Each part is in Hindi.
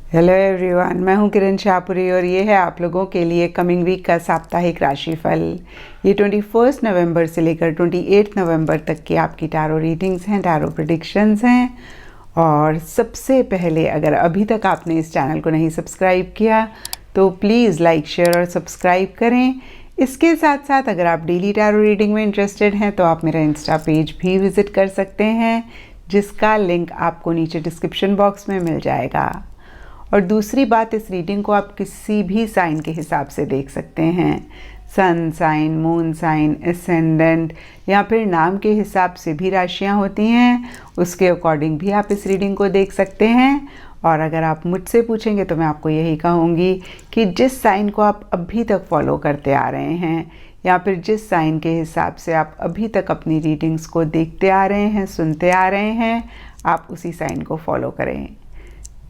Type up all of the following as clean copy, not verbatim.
हेलो एवरीवन, मैं हूं किरण शाहपुरी और ये है आप लोगों के लिए कमिंग वीक का साप्ताहिक राशिफल। ये 21 नवंबर से लेकर 28 नवंबर तक की आपकी टैरो रीडिंग्स हैं, टैरो प्रेडिक्शंस हैं। और सबसे पहले, अगर अभी तक आपने इस चैनल को नहीं सब्सक्राइब किया तो प्लीज़ लाइक, शेयर और सब्सक्राइब करें। इसके साथ साथ अगर आप डेली टैरो रीडिंग में इंटरेस्टेड हैं तो आप मेरा इंस्टा पेज भी विज़िट कर सकते हैं, जिसका लिंक आपको नीचे डिस्क्रिप्शन बॉक्स में मिल जाएगा। और दूसरी बात, इस रीडिंग को आप किसी भी साइन के हिसाब से देख सकते हैं। Sun sign, moon sign, ascendant या फिर नाम के हिसाब से भी राशियां होती हैं, उसके अकॉर्डिंग भी आप इस रीडिंग को देख सकते हैं। और अगर आप मुझसे पूछेंगे तो मैं आपको यही कहूँगी कि जिस साइन को आप अभी तक फॉलो करते आ रहे हैं या फिर जिस साइन के हिसाब से आप अभी तक अपनी रीडिंग्स को देखते आ रहे हैं, सुनते आ रहे हैं, आप उसी साइन को फॉलो करें।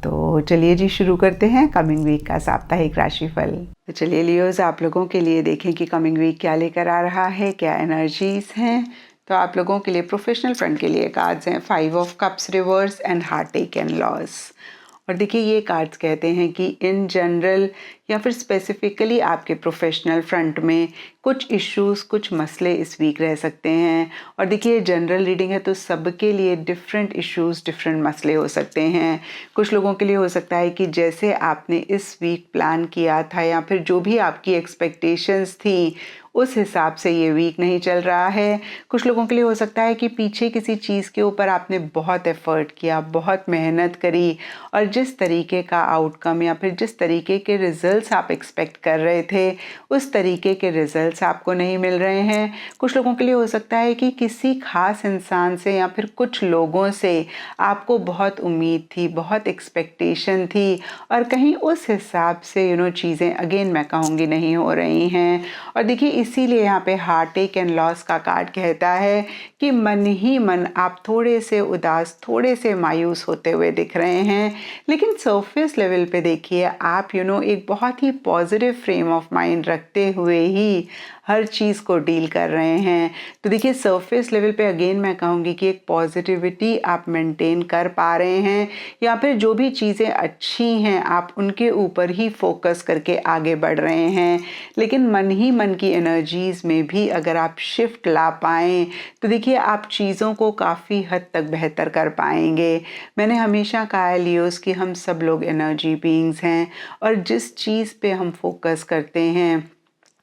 तो चलिए जी, शुरू करते हैं कमिंग वीक का साप्ताहिक राशिफल। तो चलिए लियोज़, आप लोगों के लिए देखें कि कमिंग वीक क्या लेकर आ रहा है, क्या एनर्जीज हैं। तो आप लोगों के लिए प्रोफेशनल फ्रंट के लिए कार्ड्स हैं 5 of cups reverse and heartache and loss. और देखिए, ये कार्ड्स कहते हैं कि इन जनरल या फिर स्पेसिफिकली आपके प्रोफेशनल फ्रंट में कुछ इश्यूज, कुछ मसले इस वीक रह सकते हैं। और देखिए, जनरल रीडिंग है तो सबके लिए डिफरेंट इश्यूज, डिफरेंट मसले हो सकते हैं। कुछ लोगों के लिए हो सकता है कि जैसे आपने इस वीक प्लान किया था या फिर जो भी आपकी एक्सपेक्टेशंस थी उस हिसाब से ये वीक नहीं चल रहा है। कुछ लोगों के लिए हो सकता है कि पीछे किसी चीज़ के ऊपर आपने बहुत एफर्ट किया, बहुत मेहनत करी और जिस तरीके का आउटकम या फिर जिस तरीके के रिजल्ट्स आप एक्सपेक्ट कर रहे थे उस तरीके के रिजल्ट्स आपको नहीं मिल रहे हैं। कुछ लोगों के लिए हो सकता है कि किसी खास इंसान से या फिर कुछ लोगों से आपको बहुत उम्मीद थी, बहुत एक्सपेक्टेशन थी और कहीं उस हिसाब से चीज़ें अगेन मैं कहूँगी नहीं हो रही हैं। और देखिए, इसीलिए यहाँ पे हार्ट टेक एंड लॉस का कार्ड कहता है कि मन ही मन आप थोड़े से उदास, थोड़े से मायूस होते हुए दिख रहे हैं। लेकिन सरफेस लेवल पे देखिए, आप एक बहुत ही पॉजिटिव फ्रेम ऑफ माइंड रखते हुए ही हर चीज़ को डील कर रहे हैं। तो देखिए, सरफेस लेवल पे अगेन मैं कहूँगी कि एक पॉजिटिविटी आप मेंटेन कर पा रहे हैं या फिर जो भी चीज़ें अच्छी हैं आप उनके ऊपर ही फोकस करके आगे बढ़ रहे हैं। लेकिन मन ही मन की एनर्जीज़ में भी अगर आप शिफ्ट ला पाएँ तो देखिए, आप चीज़ों को काफ़ी हद तक बेहतर कर पाएंगे। मैंने हमेशा कहा है लियोज़ कि हम सब लोग एनर्जी बीइंग्स हैं और जिस चीज़ पे हम फोकस करते हैं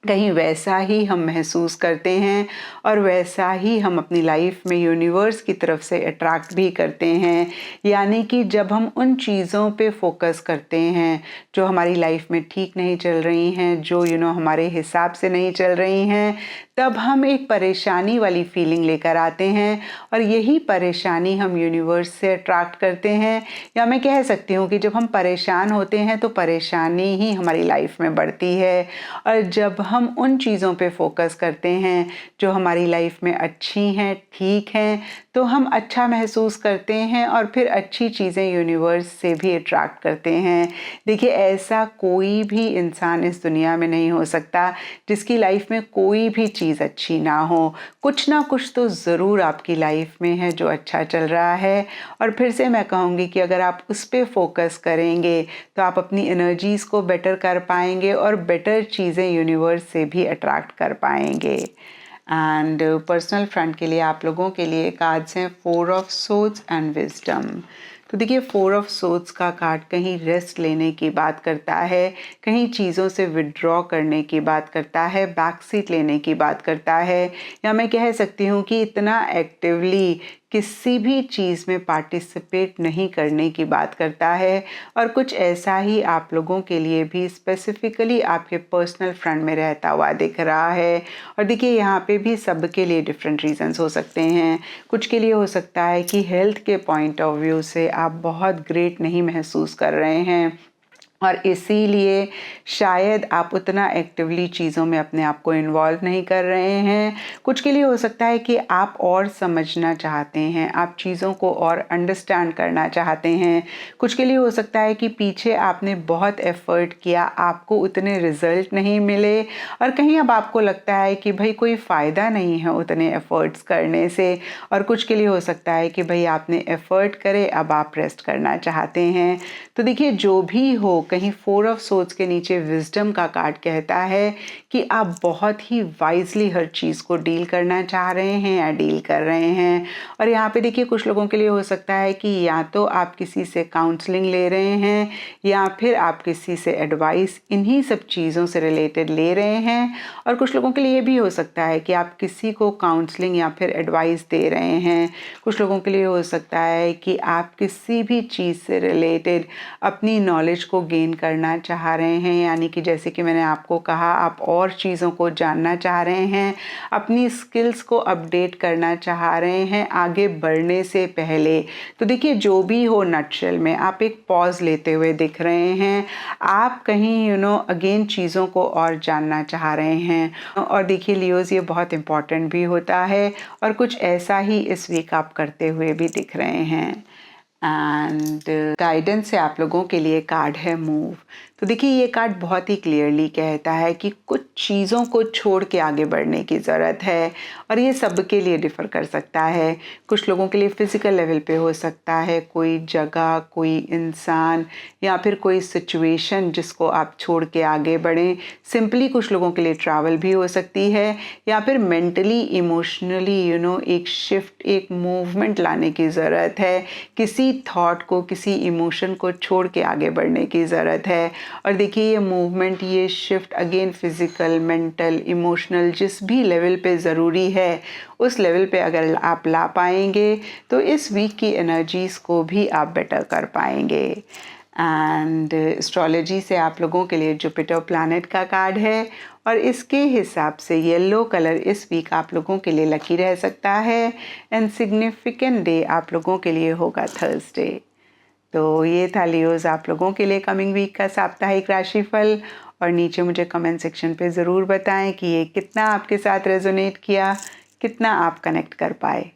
कहीं वैसा ही हम महसूस करते हैं और वैसा ही हम अपनी लाइफ में यूनिवर्स की तरफ से अट्रैक्ट भी करते हैं। यानी कि जब हम उन चीज़ों पे फोकस करते हैं जो हमारी लाइफ में ठीक नहीं चल रही हैं, जो हमारे हिसाब से नहीं चल रही हैं, तब हम एक परेशानी वाली फीलिंग लेकर आते हैं और यही परेशानी हम यूनिवर्स से अट्रैक्ट करते हैं। या मैं कह सकती हूँ कि जब हम परेशान होते हैं तो परेशानी ही हमारी लाइफ में बढ़ती है और जब हम उन चीज़ों पे फोकस करते हैं जो हमारी लाइफ में अच्छी हैं, ठीक हैं, तो हम अच्छा महसूस करते हैं और फिर अच्छी चीज़ें यूनिवर्स से भी अट्रैक्ट करते हैं। देखिए, ऐसा कोई भी इंसान इस दुनिया में नहीं हो सकता जिसकी लाइफ में कोई भी चीज़ अच्छी ना हो। कुछ ना कुछ तो ज़रूर आपकी लाइफ में है जो अच्छा चल रहा है और फिर से मैं कहूँगी कि अगर आप उस पर फोकस करेंगे तो आप अपनी एनर्जीज़ को बेटर कर पाएंगे और बेटर चीज़ें यूनिवर्स से भी अट्रैक्ट कर पाएंगे। एंड पर्सनल फ्रंट के लिए आप लोगों के लिए कार्ड्स हैं 4 ऑफ सोर्ड्स एंड विजडम। तो देखिए, 4 ऑफ सोर्ड्स का कार्ड कहीं रेस्ट लेने की बात करता है, कहीं चीज़ों से विड्रॉ करने की बात करता है, बैक सीट लेने की बात करता है, या मैं कह सकती हूँ कि इतना एक्टिवली किसी भी चीज़ में पार्टिसिपेट नहीं करने की बात करता है। और कुछ ऐसा ही आप लोगों के लिए भी स्पेसिफिकली आपके पर्सनल फ्रंट में रहता हुआ दिख रहा है। और देखिए, यहाँ पे भी सबके लिए डिफरेंट रीजंस हो सकते हैं। कुछ के लिए हो सकता है कि हेल्थ के पॉइंट ऑफ व्यू से आप बहुत ग्रेट नहीं महसूस कर रहे हैं। और इसीलिए शायद आप उतना एक्टिवली चीज़ों में अपने आप को इन्वॉल्व नहीं कर रहे हैं। कुछ के लिए हो सकता है कि आप और समझना चाहते हैं, आप चीज़ों को और अंडरस्टैंड करना चाहते हैं। कुछ के लिए हो सकता है कि पीछे आपने बहुत एफ़र्ट किया, आपको उतने रिज़ल्ट नहीं मिले और कहीं अब आपको लगता है कि भाई कोई फ़ायदा नहीं है उतने एफ़र्ट्स करने से। और कुछ के लिए हो सकता है कि भाई आपने एफ़र्ट करे, अब आप रेस्ट करना चाहते हैं। तो देखिए, जो भी हो, कहीं 4 ऑफ सोर्ड्स के नीचे विजडम का कार्ड कहता है कि आप बहुत ही वाइजली हर चीज़ को डील करना चाह रहे हैं या डील कर रहे हैं। और यहाँ पे देखिए, कुछ लोगों के लिए हो सकता है कि या तो आप किसी से काउंसलिंग ले रहे हैं या फिर आप किसी से एडवाइस इन्हीं सब चीज़ों से रिलेटेड ले रहे हैं। और कुछ लोगों के लिए भी हो सकता है कि आप किसी को काउंसलिंग या फिर एडवाइस दे रहे हैं। कुछ लोगों के लिए हो सकता है कि आप किसी भी चीज़ से रिलेटेड अपनी नॉलेज को गेन करना चाह रहे हैं, यानी कि जैसे कि मैंने आपको कहा, आप और चीज़ों को जानना चाह रहे हैं, अपनी स्किल्स को अपडेट करना चाह रहे हैं आगे बढ़ने से पहले। तो देखिए, जो भी हो, नटशेल में आप एक पॉज लेते हुए दिख रहे हैं। आप कहीं अगेन चीज़ों को और जानना चाह रहे हैं। और देखिए लियोज़, ये बहुत इंपॉर्टेंट भी होता है और कुछ ऐसा ही इस वीक आप करते हुए भी दिख रहे हैं। एंड गाइडेंस से आप लोगों के लिए कार्ड है मूव। तो देखिए, ये कार्ड बहुत ही क्लियरली कहता है कि कुछ चीज़ों को छोड़ के आगे बढ़ने की ज़रूरत है और ये सबके लिए डिफ़र कर सकता है। कुछ लोगों के लिए फ़िज़िकल लेवल पे हो सकता है, कोई जगह, कोई इंसान या फिर कोई सिचुएशन जिसको आप छोड़ के आगे बढ़ें। सिंपली कुछ लोगों के लिए ट्रैवल भी हो सकती है या फिर मेंटली इमोशनली एक शिफ्ट, एक मूवमेंट लाने की ज़रूरत है। किसी थॉट को, किसी इमोशन को छोड़ के आगे बढ़ने की ज़रूरत है। और देखिए, ये मूवमेंट, ये shift again physical, mental, emotional जिस भी लेवल पे ज़रूरी है, उस लेवल पे अगर आप ला पाएंगे तो इस वीक की एनर्जीज़ को भी आप बेटर कर पाएंगे। एंड एस्ट्रोलॉजी से आप लोगों के लिए जुपिटर प्लैनेट का कार्ड है और इसके हिसाब से येलो कलर इस वीक आप लोगों के लिए लकी रह सकता है एंड सिग्निफिकेंट डे आप लोगों के लिए होगा थर्सडे। तो ये था लियोज़ आप लोगों के लिए कमिंग वीक का साप्ताहिक राशिफल। और नीचे मुझे कमेंट सेक्शन पे ज़रूर बताएं कि ये कितना आपके साथ रेजोनेट किया, कितना आप कनेक्ट कर पाए।